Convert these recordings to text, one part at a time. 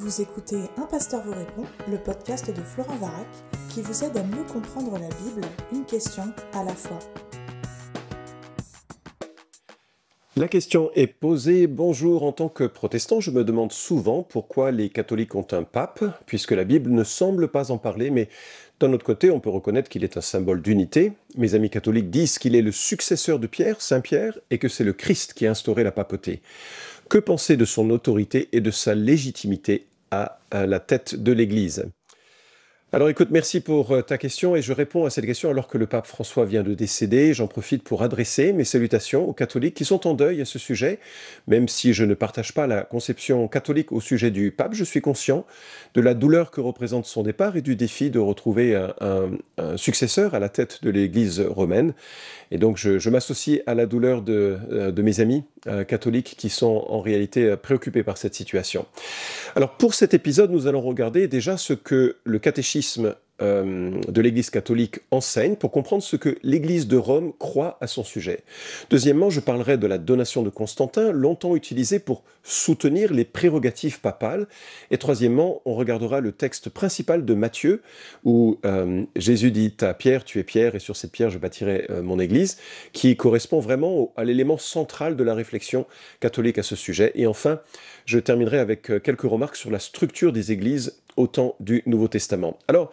Vous écoutez Un pasteur vous répond, le podcast de Florent Varac, qui vous aide à mieux comprendre la Bible, une question à la fois. La question est posée. Bonjour, en tant que protestant, je me demande souvent pourquoi les catholiques ont un pape, puisque la Bible ne semble pas en parler, mais d'un autre côté, on peut reconnaître qu'il est un symbole d'unité. Mes amis catholiques disent qu'il est le successeur de Pierre, Saint Pierre, et que c'est le Christ qui a instauré la papauté. Que penser de son autorité et de sa légitimité à la tête de l'Église ? Alors écoute, merci pour ta question et je réponds à cette question alors que le pape François vient de décéder. J'en profite pour adresser mes salutations aux catholiques qui sont en deuil à ce sujet. Même si je ne partage pas la conception catholique au sujet du pape, je suis conscient de la douleur que représente son départ et du défi de retrouver un successeur à la tête de l'Église romaine. Et donc je m'associe à la douleur de mes amis catholiques qui sont en réalité préoccupés par cette situation. Alors pour cet épisode, nous allons regarder déjà ce que le catéchisme de l'Église catholique enseigne pour comprendre ce que l'Église de Rome croit à son sujet. Deuxièmement, je parlerai de la donation de Constantin, longtemps utilisée pour soutenir les prérogatives papales. Et troisièmement, on regardera le texte principal de Matthieu, où Jésus dit à Pierre, tu es Pierre, et sur cette pierre je bâtirai mon Église, qui correspond vraiment à l'élément central de la réflexion catholique à ce sujet. Et enfin, je terminerai avec quelques remarques sur la structure des églises au temps du Nouveau Testament. Alors,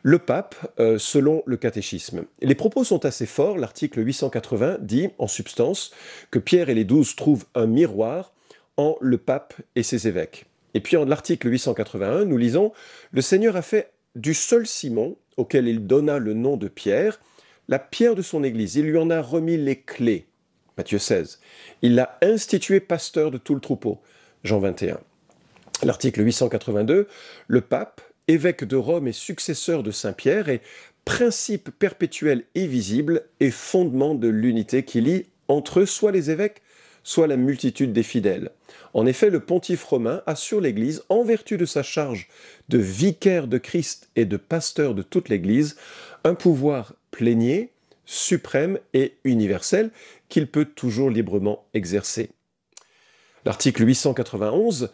le pape, selon le catéchisme. Les propos sont assez forts. L'article 880 dit, en substance, que Pierre et les 12 trouvent un miroir en le pape et ses évêques. Et puis, en l'article 881, nous lisons, « Le Seigneur a fait du seul Simon, auquel il donna le nom de Pierre, la pierre de son église. Il lui en a remis les clés. » Matthieu 16. « Il l'a institué pasteur de tout le troupeau. » Jean 21. L'article 882, le pape, évêque de Rome et successeur de Saint-Pierre, est principe perpétuel et visible et fondement de l'unité qui lie entre eux soit les évêques, soit la multitude des fidèles. En effet, le pontife romain assure l'Église, en vertu de sa charge de vicaire de Christ et de pasteur de toute l'Église, un pouvoir plénier, suprême et universel qu'il peut toujours librement exercer. L'article 891,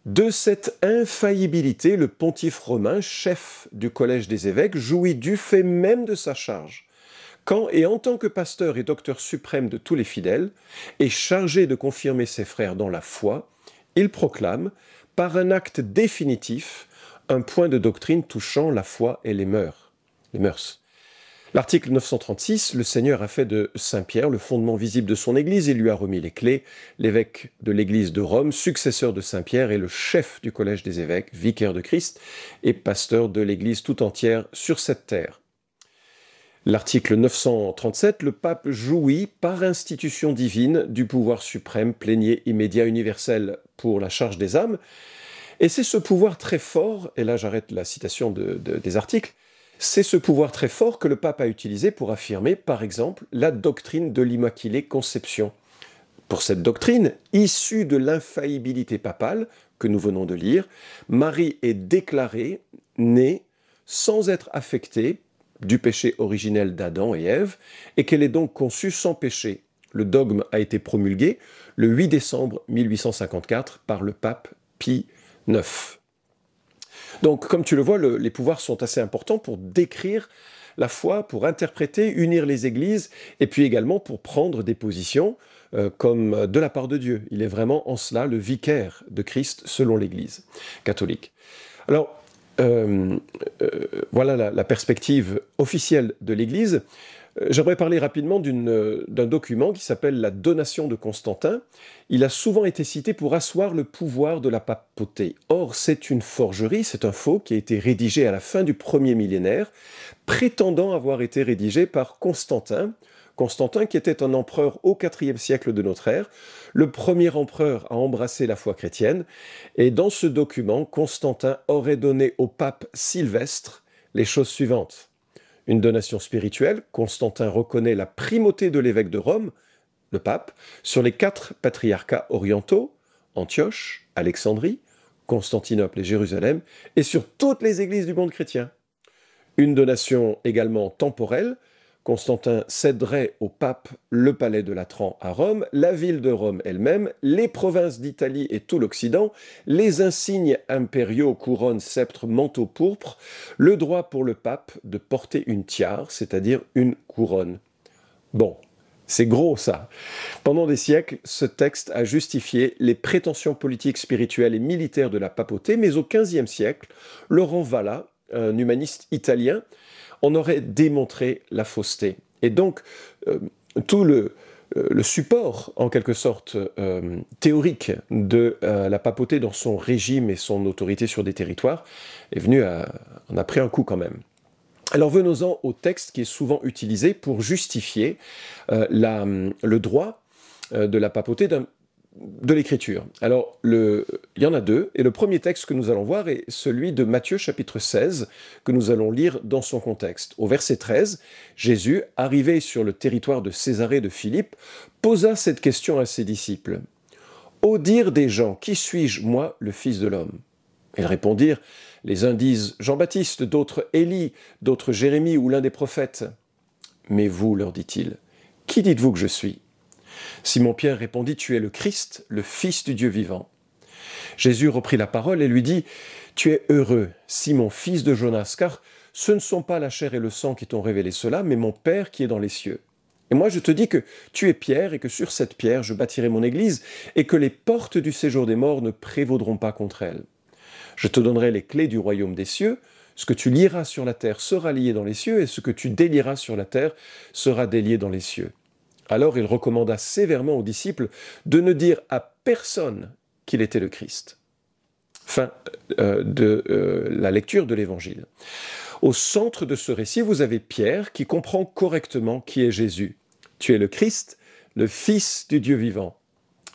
de cette infaillibilité, le pontife romain, chef du collège des évêques, jouit du fait même de sa charge. Quand et en tant que pasteur et docteur suprême de tous les fidèles, et chargé de confirmer ses frères dans la foi, il proclame, par un acte définitif, un point de doctrine touchant la foi et les mœurs. L'article 936, le Seigneur a fait de Saint-Pierre le fondement visible de son Église et lui a remis les clés. L'évêque de l'Église de Rome, successeur de Saint-Pierre, est le chef du collège des évêques, vicaire de Christ et pasteur de l'Église tout entière sur cette terre. L'article 937, le pape jouit par institution divine du pouvoir suprême, plénier, immédiat, universel pour la charge des âmes. Et c'est ce pouvoir très fort, et là j'arrête la citation des articles, c'est ce pouvoir très fort que le pape a utilisé pour affirmer, par exemple, la doctrine de l'Immaculée Conception. Pour cette doctrine, issue de l'infaillibilité papale, que nous venons de lire, Marie est déclarée née sans être affectée du péché originel d'Adam et Ève, et qu'elle est donc conçue sans péché. Le dogme a été promulgué le 8 décembre 1854 par le pape Pie IX. Donc, comme tu le vois, les pouvoirs sont assez importants pour décrire la foi, pour interpréter, unir les églises, et puis également pour prendre des positions comme de la part de Dieu. Il est vraiment en cela le vicaire de Christ selon l'Église catholique. Alors, voilà la perspective officielle de l'Église. J'aimerais parler rapidement d'un document qui s'appelle la donation de Constantin. Il a souvent été cité pour asseoir le pouvoir de la papauté. Or, c'est une forgerie, c'est un faux qui a été rédigé à la fin du premier millénaire, prétendant avoir été rédigé par Constantin. Constantin qui était un empereur au IVe siècle de notre ère, le premier empereur à embrasser la foi chrétienne. Et dans ce document, Constantin aurait donné au pape Sylvestre les choses suivantes. Une donation spirituelle, Constantin reconnaît la primauté de l'évêque de Rome, le pape, sur les 4 patriarcats orientaux, Antioche, Alexandrie, Constantinople et Jérusalem, et sur toutes les églises du monde chrétien. Une donation également temporelle, Constantin céderait au pape le palais de Latran à Rome, la ville de Rome elle-même, les provinces d'Italie et tout l'Occident, les insignes impériaux, couronnes, sceptres, manteaux pourpres, le droit pour le pape de porter une tiare, c'est-à-dire une couronne. Bon, c'est gros ça. Pendant des siècles, ce texte a justifié les prétentions politiques, spirituelles et militaires de la papauté, mais au XVe siècle, Laurent Valla, un humaniste italien, on aurait démontré la fausseté. Et donc, tout le support, en quelque sorte, théorique de la papauté dans son régime et son autorité sur des territoires, en a pris un coup quand même. Alors venons-en au texte qui est souvent utilisé pour justifier le droit de la papauté de l'écriture. Alors, il y en a deux, et le premier texte que nous allons voir est celui de Matthieu chapitre 16, que nous allons lire dans son contexte. Au verset 13, Jésus, arrivé sur le territoire de Césarée de Philippe, posa cette question à ses disciples. « Au dire des gens, qui suis-je, moi, le Fils de l'homme » Ils répondirent, « Les uns disent Jean-Baptiste, d'autres Élie, d'autres Jérémie ou l'un des prophètes. » « Mais vous, leur dit-il, qui dites-vous que je suis » Simon-Pierre répondit, « Tu es le Christ, le Fils du Dieu vivant. » Jésus reprit la parole et lui dit, « Tu es heureux, Simon, fils de Jonas, car ce ne sont pas la chair et le sang qui t'ont révélé cela, mais mon Père qui est dans les cieux. Et moi je te dis que tu es Pierre et que sur cette pierre je bâtirai mon église et que les portes du séjour des morts ne prévaudront pas contre elle. Je te donnerai les clés du royaume des cieux. Ce que tu lieras sur la terre sera lié dans les cieux, et ce que tu délieras sur la terre sera délié dans les cieux. » Alors il recommanda sévèrement aux disciples de ne dire à personne qu'il était le Christ. Fin de la lecture de l'Évangile. Au centre de ce récit, vous avez Pierre qui comprend correctement qui est Jésus. « Tu es le Christ, le Fils du Dieu vivant. »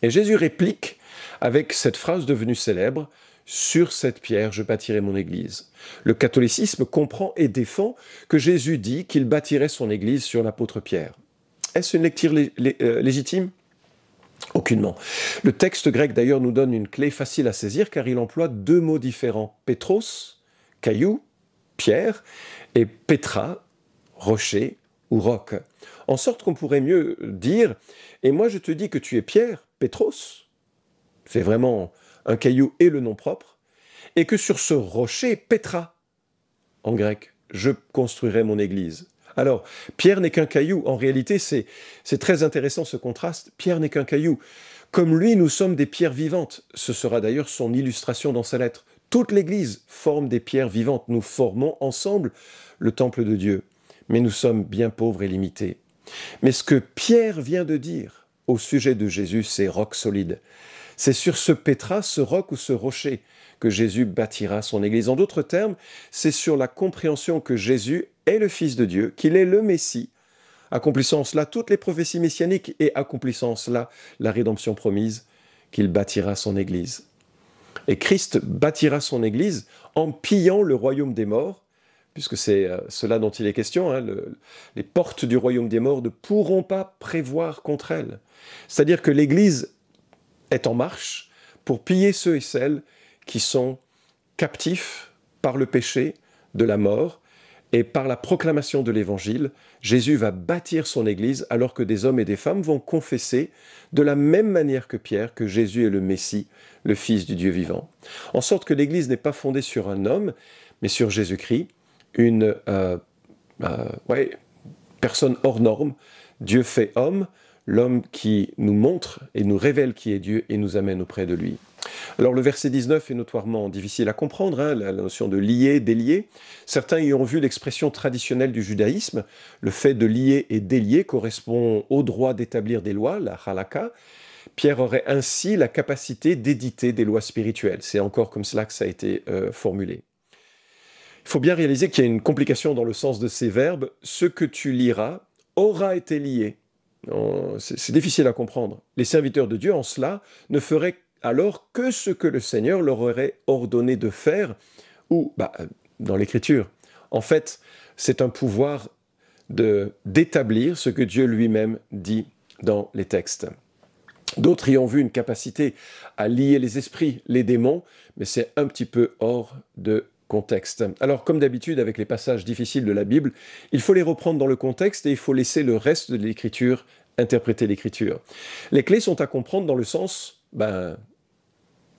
Et Jésus réplique avec cette phrase devenue célèbre, « Sur cette pierre, je bâtirai mon église. » Le catholicisme comprend et défend que Jésus dit qu'il bâtirait son église sur l'apôtre Pierre. Est-ce une lecture légitime ? Aucunement. Le texte grec d'ailleurs nous donne une clé facile à saisir car il emploie deux mots différents. Pétros, caillou, pierre, et Pétra, rocher ou roc. En sorte qu'on pourrait mieux dire « Et moi je te dis que tu es Pierre, Pétros », c'est vraiment un caillou et le nom propre, et que sur ce rocher, Pétra, en grec, je construirai mon église. Alors, Pierre n'est qu'un caillou. En réalité, c'est très intéressant ce contraste. Pierre n'est qu'un caillou. Comme lui, nous sommes des pierres vivantes. Ce sera d'ailleurs son illustration dans sa lettre. Toute l'Église forme des pierres vivantes. Nous formons ensemble le temple de Dieu. Mais nous sommes bien pauvres et limités. Mais ce que Pierre vient de dire au sujet de Jésus, c'est roc solide. C'est sur ce pétra, ce roc ou ce rocher, que Jésus bâtira son Église. En d'autres termes, c'est sur la compréhension que Jésus est le Fils de Dieu, qu'il est le Messie, accomplissant en cela toutes les prophéties messianiques et accomplissant en cela la rédemption promise, qu'il bâtira son Église. Et Christ bâtira son Église en pillant le royaume des morts, puisque c'est cela dont il est question, les portes du royaume des morts ne pourront pas prévoir contre elle. C'est-à-dire que l'Église est en marche pour piller ceux et celles qui sont captifs par le péché de la mort, et par la proclamation de l'Évangile, Jésus va bâtir son Église alors que des hommes et des femmes vont confesser de la même manière que Pierre que Jésus est le Messie, le Fils du Dieu vivant. En sorte que l'Église n'est pas fondée sur un homme, mais sur Jésus-Christ, une personne hors norme, Dieu fait homme, l'homme qui nous montre et nous révèle qui est Dieu et nous amène auprès de lui. Alors le verset 19 est notoirement difficile à comprendre, la notion de lier, délier. Certains y ont vu l'expression traditionnelle du judaïsme. Le fait de lier et délier correspond au droit d'établir des lois, la halakha. Pierre aurait ainsi la capacité d'éditer des lois spirituelles. C'est encore comme cela que ça a été formulé. Il faut bien réaliser qu'il y a une complication dans le sens de ces verbes. Ce que tu liras aura été lié. C'est difficile à comprendre. Les serviteurs de Dieu, en cela, ne feraient alors que ce que le Seigneur leur aurait ordonné de faire, ou dans l'Écriture. En fait, c'est un pouvoir d'établir ce que Dieu lui-même dit dans les textes. D'autres y ont vu une capacité à lier les esprits, les démons, mais c'est un petit peu hors de contexte. Alors, comme d'habitude, avec les passages difficiles de la Bible, il faut les reprendre dans le contexte et il faut laisser le reste de l'Écriture interpréter l'Écriture. Les clés sont à comprendre dans le sens de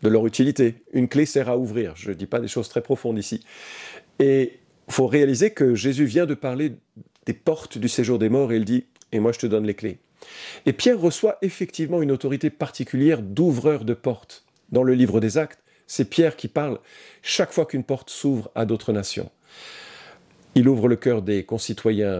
leur utilité. Une clé sert à ouvrir. Je ne dis pas des choses très profondes ici. Et il faut réaliser que Jésus vient de parler des portes du séjour des morts et il dit « Et moi je te donne les clés ». Et Pierre reçoit effectivement une autorité particulière d'ouvreur de portes. Dans le livre des Actes, c'est Pierre qui parle chaque fois qu'une porte s'ouvre à d'autres nations. Il ouvre le cœur de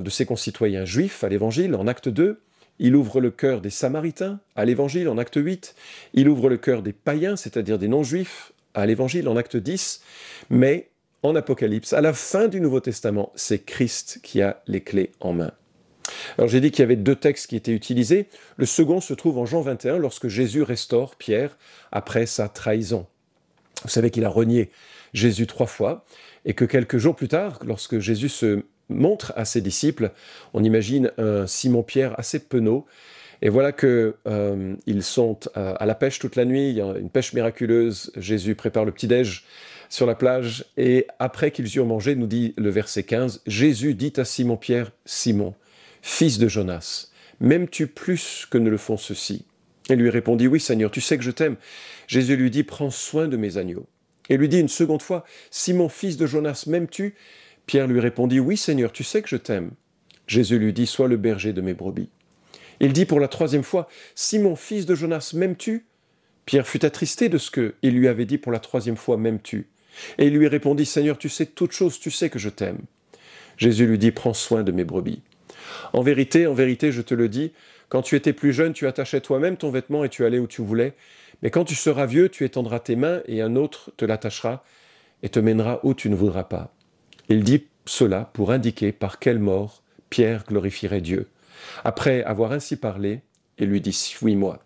ses concitoyens juifs à l'Évangile en Acte 2. Il ouvre le cœur des Samaritains à l'Évangile en Acte 8. Il ouvre le cœur des païens, c'est-à-dire des non-juifs, à l'Évangile en Acte 10. Mais en Apocalypse, à la fin du Nouveau Testament, c'est Christ qui a les clés en main. Alors j'ai dit qu'il y avait 2 textes qui étaient utilisés. Le second se trouve en Jean 21, lorsque Jésus restaure Pierre après sa trahison. Vous savez qu'il a renié Jésus 3 fois, et que quelques jours plus tard, lorsque Jésus se montre à ses disciples, on imagine un Simon-Pierre assez penaud, et voilà qu'ils sont à la pêche toute la nuit, il y a une pêche miraculeuse, Jésus prépare le petit-déj sur la plage, et après qu'ils eurent mangé, nous dit le verset 15, Jésus dit à Simon-Pierre, « Simon, fils de Jonas, m'aimes-tu plus que ne le font ceux-ci » Il lui répondit, « Oui, Seigneur, tu sais que je t'aime. » Jésus lui dit, « Prends soin de mes agneaux. » Et lui dit une seconde fois, « Simon, fils de Jonas, m'aimes-tu » Pierre lui répondit, « Oui, Seigneur, tu sais que je t'aime. » Jésus lui dit, « Sois le berger de mes brebis. » Il dit pour la 3e fois, « Simon, fils de Jonas, m'aimes-tu » Pierre fut attristé de ce qu'il lui avait dit pour la 3e fois, « M'aimes-tu » Et il lui répondit, « Seigneur, tu sais toutes choses, tu sais que je t'aime. » Jésus lui dit, « Prends soin de mes brebis. » En vérité, je te le dis, quand tu étais plus jeune, tu attachais toi-même ton vêtement et tu allais où tu voulais. Mais quand tu seras vieux, tu étendras tes mains et un autre te l'attachera et te mènera où tu ne voudras pas. Il dit cela pour indiquer par quelle mort Pierre glorifierait Dieu. Après avoir ainsi parlé, il lui dit « Suis-moi ».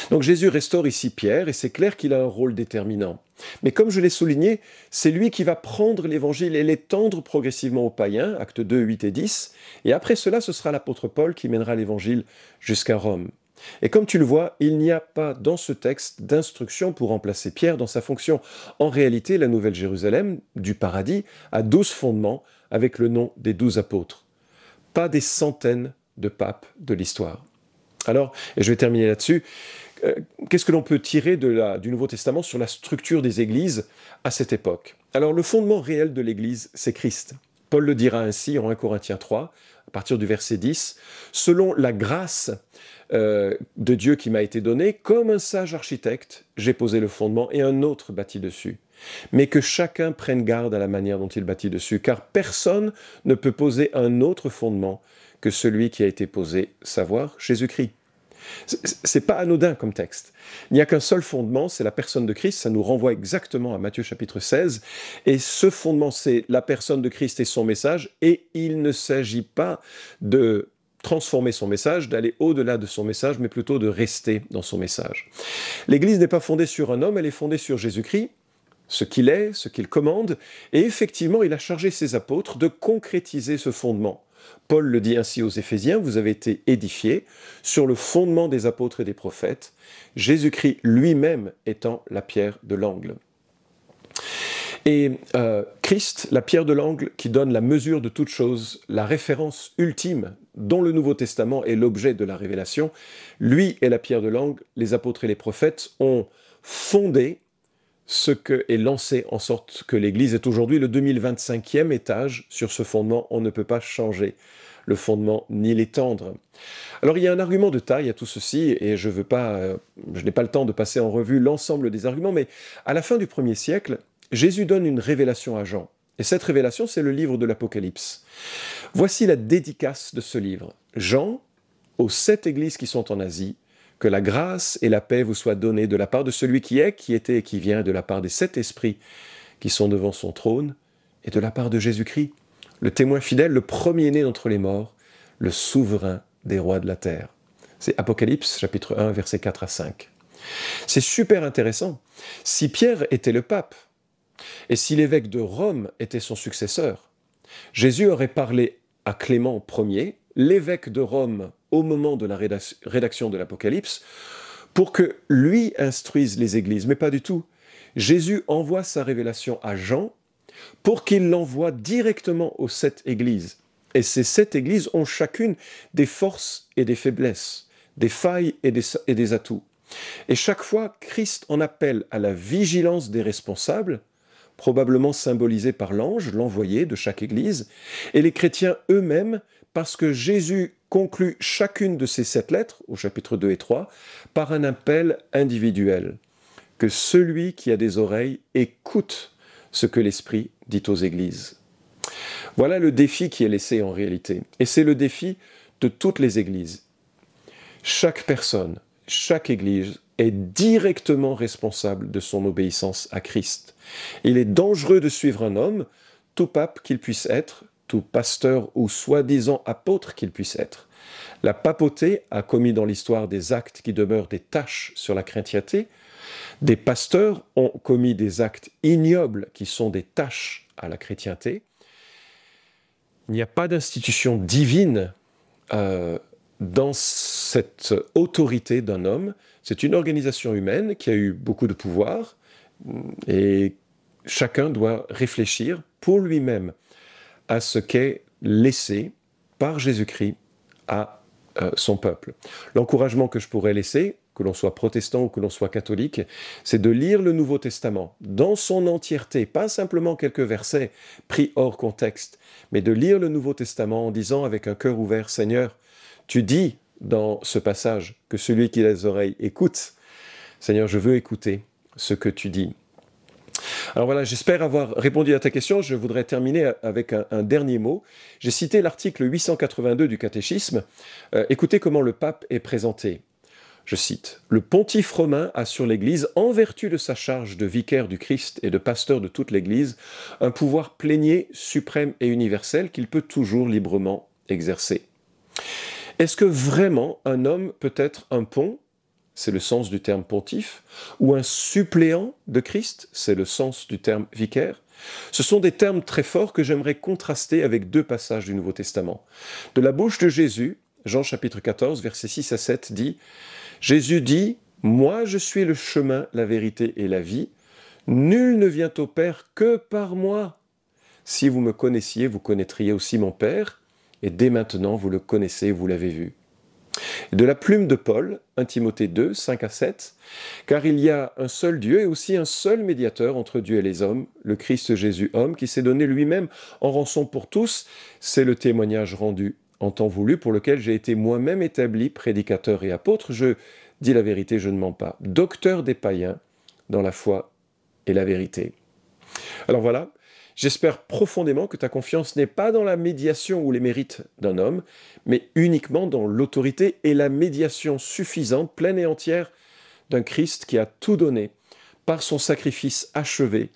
Donc Jésus restaure ici Pierre et c'est clair qu'il a un rôle déterminant. Mais comme je l'ai souligné, c'est lui qui va prendre l'évangile et l'étendre progressivement aux païens, actes 2, 8 et 10, et après cela, ce sera l'apôtre Paul qui mènera l'évangile jusqu'à Rome. Et comme tu le vois, il n'y a pas dans ce texte d'instruction pour remplacer Pierre dans sa fonction. En réalité, la Nouvelle Jérusalem, du paradis, a 12 fondements avec le nom des 12 apôtres. Pas des centaines de papes de l'histoire. Alors, et je vais terminer là-dessus, qu'est-ce que l'on peut tirer du Nouveau Testament sur la structure des églises à cette époque? Alors, le fondement réel de l'église, c'est Christ. Paul le dira ainsi en 1 Corinthiens 3, à partir du verset 10, « Selon la grâce de Dieu qui m'a été donnée, comme un sage architecte, j'ai posé le fondement et un autre bâtit dessus. Mais que chacun prenne garde à la manière dont il bâtit dessus, car personne ne peut poser un autre fondement que celui qui a été posé, savoir Jésus-Christ. » C'est pas anodin comme texte. Il n'y a qu'un seul fondement, c'est la personne de Christ. Ça nous renvoie exactement à Matthieu chapitre 16. Et ce fondement, c'est la personne de Christ et son message. Et il ne s'agit pas de transformer son message, d'aller au-delà de son message, mais plutôt de rester dans son message. L'Église n'est pas fondée sur un homme, elle est fondée sur Jésus-Christ, ce qu'il est, ce qu'il commande. Et effectivement, il a chargé ses apôtres de concrétiser ce fondement. Paul le dit ainsi aux Éphésiens, vous avez été édifiés sur le fondement des apôtres et des prophètes, Jésus-Christ lui-même étant la pierre de l'angle. Et Christ, la pierre de l'angle qui donne la mesure de toute chose, la référence ultime dont le Nouveau Testament est l'objet de la révélation, lui est la pierre de l'angle, les apôtres et les prophètes ont fondé ce que est lancé en sorte que l'Église est aujourd'hui le 2025e étage sur ce fondement. On ne peut pas changer le fondement ni l'étendre. Alors il y a un argument de taille à tout ceci, et je n'ai pas le temps de passer en revue l'ensemble des arguments, mais à la fin du 1er siècle, Jésus donne une révélation à Jean. Et cette révélation, c'est le livre de l'Apocalypse. Voici la dédicace de ce livre. Jean, aux 7 églises qui sont en Asie, que la grâce et la paix vous soient données de la part de celui qui est, qui était et qui vient, de la part des 7 esprits qui sont devant son trône, et de la part de Jésus-Christ, le témoin fidèle, le premier-né d'entre les morts, le souverain des rois de la terre. C'est Apocalypse, chapitre 1, versets 4 à 5. C'est super intéressant. Si Pierre était le pape, et si l'évêque de Rome était son successeur, Jésus aurait parlé à Clément Ier, l'évêque de Rome, au moment de la rédaction de l'Apocalypse, pour que lui instruise les églises, mais pas du tout. Jésus envoie sa révélation à Jean pour qu'il l'envoie directement aux 7 églises. Et ces 7 églises ont chacune des forces et des faiblesses, des failles et des atouts. Et chaque fois, Christ en appelle à la vigilance des responsables, probablement symbolisée par l'ange, l'envoyé de chaque église, et les chrétiens eux-mêmes, parce que Jésus conclut chacune de ces 7 lettres, au chapitre 2 et 3, par un appel individuel. Que celui qui a des oreilles écoute ce que l'Esprit dit aux églises. Voilà le défi qui est laissé en réalité. Et c'est le défi de toutes les églises. Chaque personne, chaque église est directement responsable de son obéissance à Christ. Il est dangereux de suivre un homme, tout pape qu'il puisse être, tout pasteur ou soi-disant apôtre qu'il puisse être. La papauté a commis dans l'histoire des actes qui demeurent des taches sur la chrétienté. Des pasteurs ont commis des actes ignobles qui sont des taches à la chrétienté. Il n'y a pas d'institution divine dans cette autorité d'un homme. C'est une organisation humaine qui a eu beaucoup de pouvoir et chacun doit réfléchir pour lui-même à ce qu'est laissé par Jésus-Christ à son peuple. L'encouragement que je pourrais laisser, que l'on soit protestant ou que l'on soit catholique, c'est de lire le Nouveau Testament dans son entièreté, pas simplement quelques versets pris hors contexte, mais de lire le Nouveau Testament en disant avec un cœur ouvert, Seigneur, tu dis dans ce passage que celui qui a les oreilles écoute. Seigneur, je veux écouter ce que tu dis. Alors voilà, j'espère avoir répondu à ta question. Je voudrais terminer avec un dernier mot. J'ai cité l'article 882 du catéchisme. Écoutez comment le pape est présenté. Je cite, « Le pontife romain a sur l'Église, en vertu de sa charge de vicaire du Christ et de pasteur de toute l'Église, un pouvoir plénier, suprême et universel qu'il peut toujours librement exercer. » Est-ce que vraiment un homme peut être un pont, c'est le sens du terme pontife, ou un suppléant de Christ, c'est le sens du terme vicaire? Ce sont des termes très forts que j'aimerais contraster avec 2 passages du Nouveau Testament. De la bouche de Jésus, Jean chapitre 14, versets 6 à 7 dit « Jésus dit, moi je suis le chemin, la vérité et la vie. Nul ne vient au Père que par moi. Si vous me connaissiez, vous connaîtriez aussi mon Père, et dès maintenant vous le connaissez, vous l'avez vu. » De la plume de Paul, 1 Timothée 2, 5 à 7, « Car il y a un seul Dieu et aussi un seul médiateur entre Dieu et les hommes, le Christ Jésus homme, qui s'est donné lui-même en rançon pour tous. C'est le témoignage rendu en temps voulu, pour lequel j'ai été moi-même établi prédicateur et apôtre. Je dis la vérité, je ne mens pas. Docteur des païens dans la foi et la vérité. » Alors voilà, j'espère profondément que ta confiance n'est pas dans la médiation ou les mérites d'un homme, mais uniquement dans l'autorité et la médiation suffisante, pleine et entière d'un Christ qui a tout donné. Par son sacrifice achevé,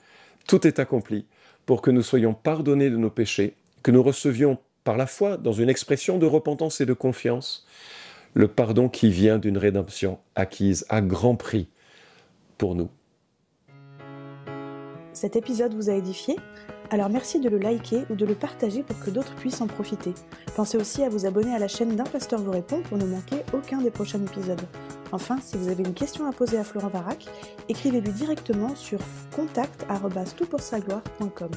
tout est accompli pour que nous soyons pardonnés de nos péchés, que nous recevions par la foi, dans une expression de repentance et de confiance, le pardon qui vient d'une rédemption acquise à grand prix pour nous. Cet épisode vous a édifié ? Alors merci de le liker ou de le partager pour que d'autres puissent en profiter. Pensez aussi à vous abonner à la chaîne d'Un Pasteur vous répond pour ne manquer aucun des prochains épisodes. Enfin, si vous avez une question à poser à Florent Varac, écrivez-lui directement sur contact@toutpoursagloire.com.